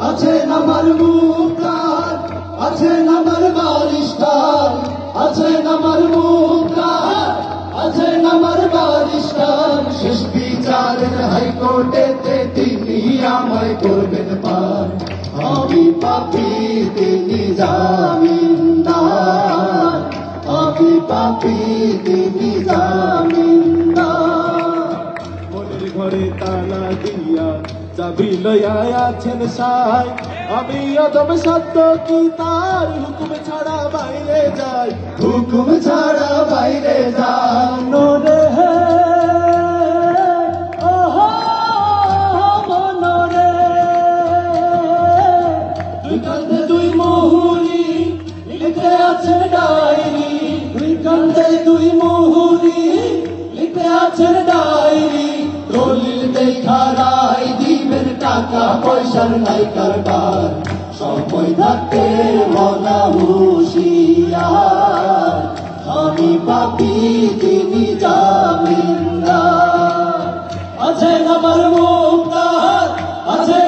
আছেন আমার মুক্তার, আছেন আমার বারিস্টার, আছেন আমার মুক্তার, আছেন আমার বারিস্টার। শেষ বিচারের হাইকোর্টেতে তিনি আমায় করবেন পার। আমি পাপী তিনি জামিনদার, আমি পাপী তিনি জামিনদার। মনের ঘরে তালা দিয়া চাবি লইয়া আছেন সাই, আমি অদম সত্য কি তার হুকুম ছাড়া বাইরে যাই, হুকুম ছাড়া বাইরে যান রে হে ওহো মনরে। দুই কাঁধে দুই মুহুরি লিখে আছেন ডায়েরি, দুই কাঁধে দুই মুহুরি লিখে আছেন ডায়েরি। দলিল দেখা রায় দিবেন, টাকা পয়সার নাই কারবার। সময় থাকতে মনা হুঁশিয়ার, আমি পাপী তিনি জামিনদার। আছেন আমার মুক্তার, আছেন